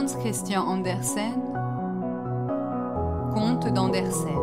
Hans Christian Andersen, Conte d'Andersen.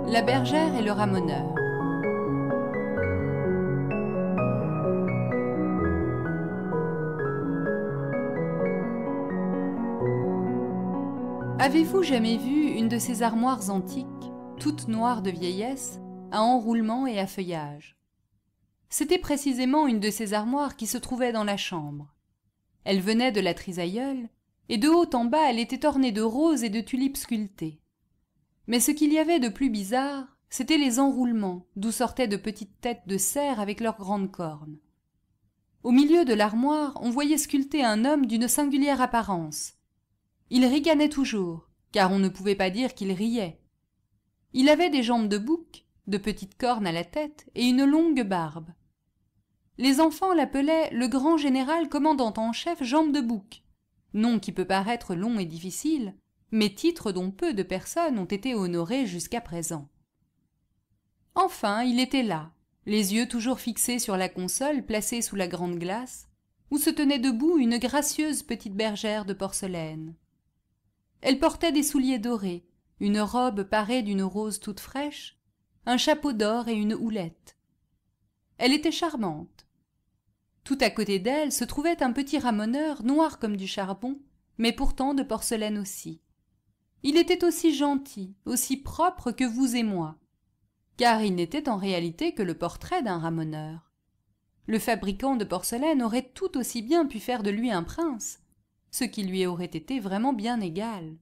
La bergère et le ramoneur. Avez-vous jamais vu une de ces armoires antiques, toutes noires de vieillesse, à enroulement et à feuillage? C'était précisément une de ces armoires qui se trouvait dans la chambre. Elle venait de la trisaïeule, et de haut en bas elle était ornée de roses et de tulipes sculptées. Mais ce qu'il y avait de plus bizarre, c'étaient les enroulements, d'où sortaient de petites têtes de cerf avec leurs grandes cornes. Au milieu de l'armoire, on voyait sculpter un homme d'une singulière apparence. Il ricanait toujours, car on ne pouvait pas dire qu'il riait. Il avait des jambes de bouc, de petites cornes à la tête et une longue barbe. Les enfants l'appelaient le grand général commandant en chef Jambes de Bouc, nom qui peut paraître long et difficile, mais titre dont peu de personnes ont été honorées jusqu'à présent. Enfin, il était là, les yeux toujours fixés sur la console placée sous la grande glace, où se tenait debout une gracieuse petite bergère de porcelaine. Elle portait des souliers dorés, une robe parée d'une rose toute fraîche, un chapeau d'or et une houlette. Elle était charmante. Tout à côté d'elle se trouvait un petit ramoneur noir comme du charbon, mais pourtant de porcelaine aussi. Il était aussi gentil, aussi propre que vous et moi, car il n'était en réalité que le portrait d'un ramoneur. Le fabricant de porcelaine aurait tout aussi bien pu faire de lui un prince, ce qui lui aurait été vraiment bien égal.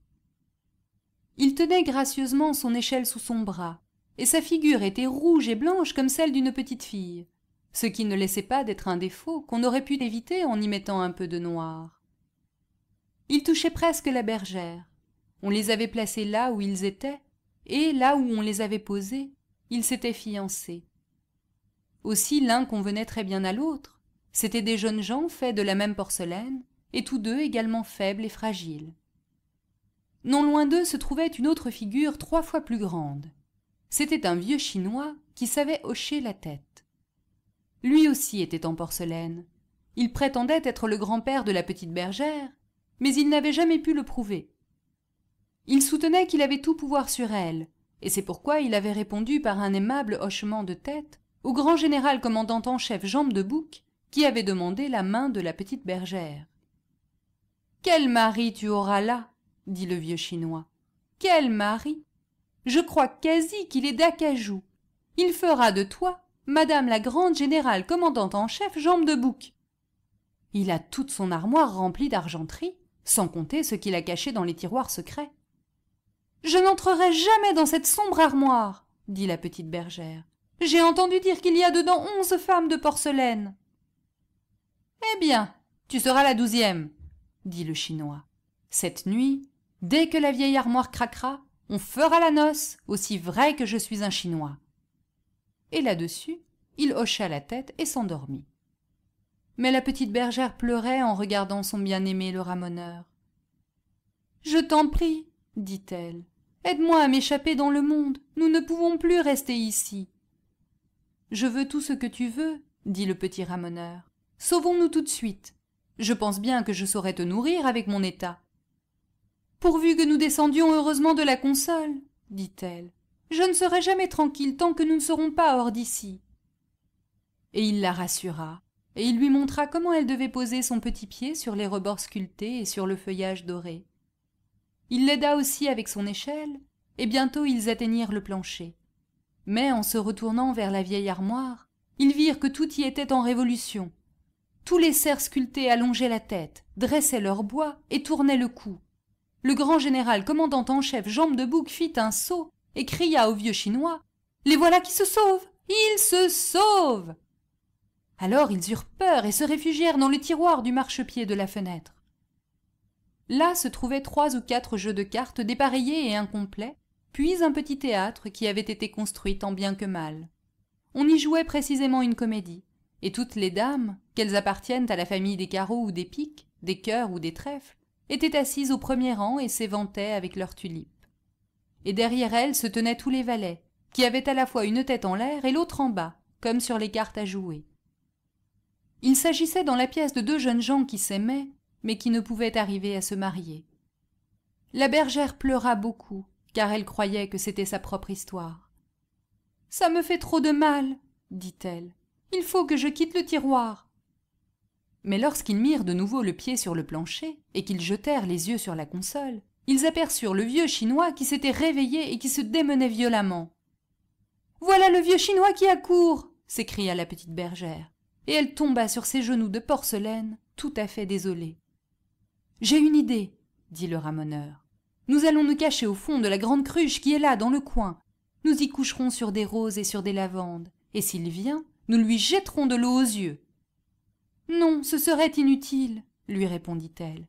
Il tenait gracieusement son échelle sous son bras, et sa figure était rouge et blanche comme celle d'une petite fille, ce qui ne laissait pas d'être un défaut qu'on aurait pu éviter en y mettant un peu de noir. Il touchait presque la bergère. On les avait placés là où ils étaient, et là où on les avait posés, ils s'étaient fiancés. Aussi l'un convenait très bien à l'autre. C'étaient des jeunes gens faits de la même porcelaine, et tous deux également faibles et fragiles. Non loin d'eux se trouvait une autre figure 3 fois plus grande. C'était un vieux Chinois qui savait hocher la tête. Lui aussi était en porcelaine. Il prétendait être le grand-père de la petite bergère, mais il n'avait jamais pu le prouver. Il soutenait qu'il avait tout pouvoir sur elle, et c'est pourquoi il avait répondu par un aimable hochement de tête au grand général commandant en chef Jambes de Bouc, qui avait demandé la main de la petite bergère. « Quel mari tu auras là ?» dit le vieux Chinois. « Quel mari ! Je crois quasi qu'il est d'acajou. Il fera de toi Madame la grande générale commandante en chef Jambes de Bouc. Il a toute son armoire remplie d'argenterie, sans compter ce qu'il a caché dans les tiroirs secrets. « Je n'entrerai jamais dans cette sombre armoire, dit la petite bergère. J'ai entendu dire qu'il y a dedans 11 femmes de porcelaine. Eh bien, tu seras la 12e, dit le Chinois. Cette nuit, dès que la vieille armoire craquera, on fera la noce, aussi vrai que je suis un Chinois. Et là-dessus, il hocha la tête et s'endormit. Mais la petite bergère pleurait en regardant son bien-aimé le ramoneur. « Je t'en prie, dit-elle, aide-moi à m'échapper dans le monde, nous ne pouvons plus rester ici. »« Je veux tout ce que tu veux, dit le petit ramoneur. Sauvons-nous tout de suite. Je pense bien que je saurais te nourrir avec mon état. »« Pourvu que nous descendions heureusement de la console, dit-elle. Je ne serai jamais tranquille tant que nous ne serons pas hors d'ici. » Et il la rassura, et il lui montra comment elle devait poser son petit pied sur les rebords sculptés et sur le feuillage doré. Il l'aida aussi avec son échelle, et bientôt ils atteignirent le plancher. Mais en se retournant vers la vieille armoire, ils virent que tout y était en révolution. Tous les cerfs sculptés allongeaient la tête, dressaient leur bois et tournaient le cou. Le grand général commandant en chef Jambes de Bouc fit un saut et cria au vieux Chinois « Les voilà qui se sauvent! Ils se sauvent !» Alors ils eurent peur et se réfugièrent dans le tiroir du marchepied de la fenêtre. Là se trouvaient 3 ou 4 jeux de cartes dépareillés et incomplets, puis un petit théâtre qui avait été construit tant bien que mal. On y jouait précisément une comédie, et toutes les dames, qu'elles appartiennent à la famille des carreaux ou des piques, des cœurs ou des trèfles, étaient assises au premier rang et s'éventaient avec leurs tulipes. Et derrière elles se tenaient tous les valets, qui avaient à la fois une tête en l'air et l'autre en bas, comme sur les cartes à jouer. Il s'agissait dans la pièce de 2 jeunes gens qui s'aimaient, mais qui ne pouvaient arriver à se marier. La bergère pleura beaucoup, car elle croyait que c'était sa propre histoire. « Ça me fait trop de mal, dit-elle. Il faut que je quitte le tiroir. » Mais lorsqu'ils mirent de nouveau le pied sur le plancher et qu'ils jetèrent les yeux sur la console, ils aperçurent le vieux Chinois qui s'était réveillé et qui se démenait violemment. « Voilà le vieux Chinois qui accourt !» s'écria la petite bergère, et elle tomba sur ses genoux de porcelaine, tout à fait désolée. « J'ai une idée, dit le ramoneur. Nous allons nous cacher au fond de la grande cruche qui est là, dans le coin. Nous y coucherons sur des roses et sur des lavandes, et s'il vient, nous lui jetterons de l'eau aux yeux. »« Non, ce serait inutile, lui répondit-elle.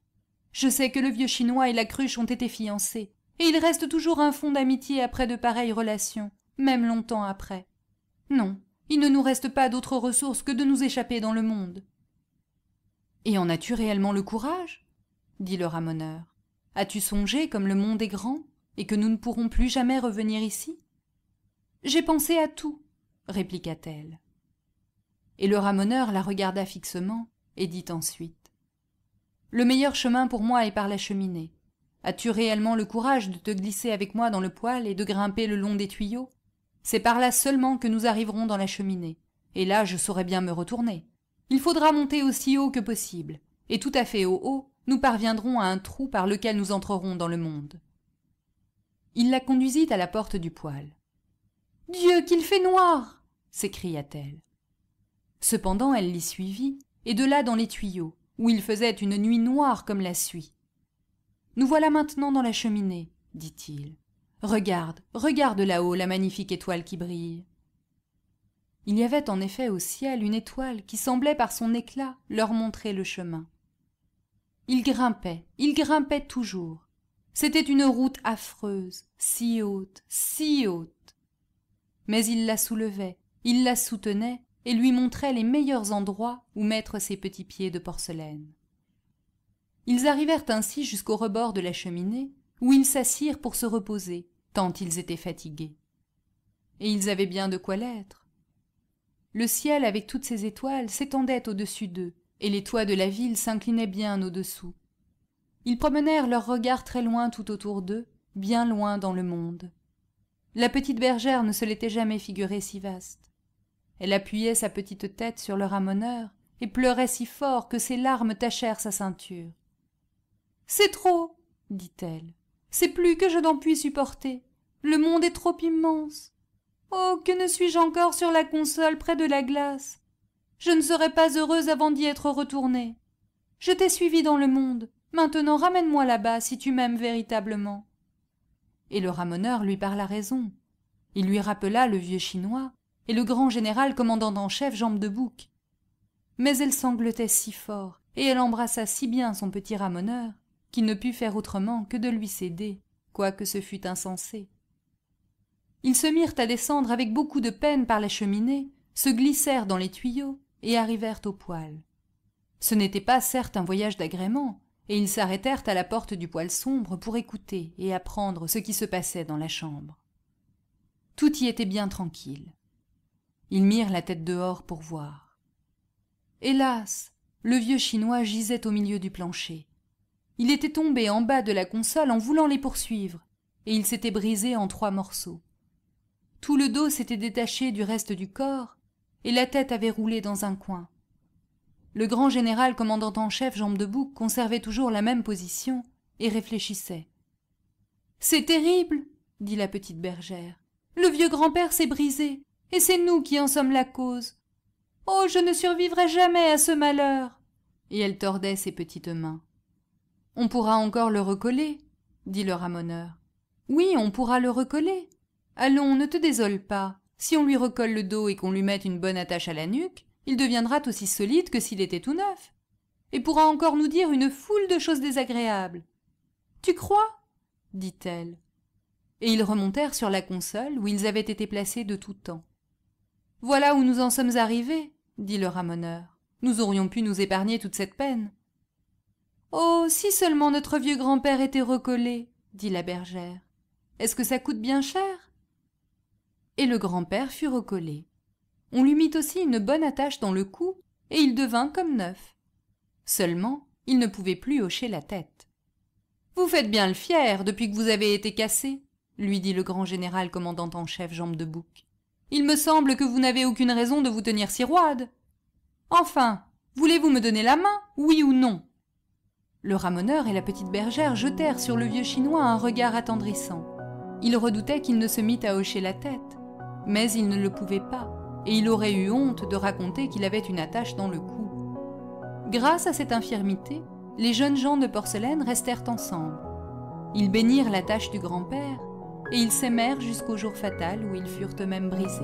Je sais que le vieux Chinois et la cruche ont été fiancés, et il reste toujours un fond d'amitié après de pareilles relations, même longtemps après. Non, il ne nous reste pas d'autre ressource que de nous échapper dans le monde. »« Et en as-tu réellement le courage ?» dit le ramoneur. « As-tu songé comme le monde est grand, et que nous ne pourrons plus jamais revenir ici ?»« J'ai pensé à tout, » répliqua-t-elle. Et le ramoneur la regarda fixement et dit ensuite : « Le meilleur chemin pour moi est par la cheminée. As-tu réellement le courage de te glisser avec moi dans le poêle et de grimper le long des tuyaux ? C'est par là seulement que nous arriverons dans la cheminée, et là je saurai bien me retourner. Il faudra monter aussi haut que possible, et tout à fait au haut, nous parviendrons à un trou par lequel nous entrerons dans le monde. » Il la conduisit à la porte du poêle. « Dieu, qu'il fait noir !» s'écria-t-elle. Cependant elle l'y suivit, et de là dans les tuyaux, où il faisait une nuit noire comme la suie. « Nous voilà maintenant dans la cheminée, dit-il. Regarde, regarde là-haut la magnifique étoile qui brille. » Il y avait en effet au ciel une étoile qui semblait par son éclat leur montrer le chemin. Il grimpait toujours. C'était une route affreuse, si haute, si haute. Mais il la soulevait, il la soutenait et lui montrait les meilleurs endroits où mettre ses petits pieds de porcelaine. Ils arrivèrent ainsi jusqu'au rebord de la cheminée, où ils s'assirent pour se reposer, tant ils étaient fatigués. Et ils avaient bien de quoi l'être. Le ciel avec toutes ses étoiles s'étendait au-dessus d'eux, et les toits de la ville s'inclinaient bien au-dessous. Ils promenèrent leurs regards très loin tout autour d'eux, bien loin dans le monde. La petite bergère ne se l'était jamais figuré si vaste. Elle appuyait sa petite tête sur le ramoneur et pleurait si fort que ses larmes tachèrent sa ceinture. « C'est trop, dit-elle. C'est plus que je n'en puis supporter. Le monde est trop immense. Oh, que ne suis-je encore sur la console près de la glace. Je ne serai pas heureuse avant d'y être retournée. Je t'ai suivie dans le monde. Maintenant, ramène-moi là-bas si tu m'aimes véritablement. » Et le ramoneur lui parla raison. Il lui rappela le vieux Chinois et le grand général commandant en chef Jambe de Bouc. Mais elle sanglotait si fort et elle embrassa si bien son petit ramoneur qu'il ne put faire autrement que de lui céder, quoique ce fût insensé. Ils se mirent à descendre avec beaucoup de peine par la cheminée, se glissèrent dans les tuyaux et arrivèrent au poêle. Ce n'était pas certes un voyage d'agrément, et ils s'arrêtèrent à la porte du poêle sombre pour écouter et apprendre ce qui se passait dans la chambre. Tout y était bien tranquille. Ils mirent la tête dehors pour voir. Hélas, le vieux Chinois gisait au milieu du plancher. Il était tombé en bas de la console en voulant les poursuivre, et il s'était brisé en 3 morceaux. Tout le dos s'était détaché du reste du corps, et la tête avait roulé dans un coin. Le grand général commandant en chef Jambe de Bouc conservait toujours la même position et réfléchissait. « C'est terrible, dit la petite bergère. Le vieux grand-père s'est brisé, et c'est nous qui en sommes la cause. Oh, je ne survivrai jamais à ce malheur !» Et elle tordait ses petites mains. « On pourra encore le recoller, dit le ramoneur. « Oui, on pourra le recoller. Allons, ne te désole pas. Si on lui recolle le dos et qu'on lui mette une bonne attache à la nuque, il deviendra aussi solide que s'il était tout neuf, et pourra encore nous dire une foule de choses désagréables. Tu crois ? dit-elle. Et ils remontèrent sur la console où ils avaient été placés de tout temps. Voilà où nous en sommes arrivés, dit le ramoneur. Nous aurions pu nous épargner toute cette peine. Oh, si seulement notre vieux grand-père était recollé, dit la bergère. Est-ce que ça coûte bien cher ? Et le grand-père fut recollé. On lui mit aussi une bonne attache dans le cou, et il devint comme neuf. Seulement, Il ne pouvait plus hocher la tête. « Vous faites bien le fier depuis que vous avez été cassé, » lui dit le grand général commandant en chef Jambe de Bouc. « Il me semble que vous n'avez aucune raison de vous tenir si roide. Enfin, voulez-vous me donner la main, oui ou non ?» Le ramoneur et la petite bergère jetèrent sur le vieux Chinois un regard attendrissant. Ils redoutaient qu'il ne se mît à hocher la tête, mais il ne le pouvait pas, et il aurait eu honte de raconter qu'il avait une attache dans le cou. Grâce à cette infirmité, les jeunes gens de Porcelaine restèrent ensemble. Ils bénirent l'attache du grand-père, et ils s'aimèrent jusqu'au jour fatal où ils furent eux-mêmes brisés.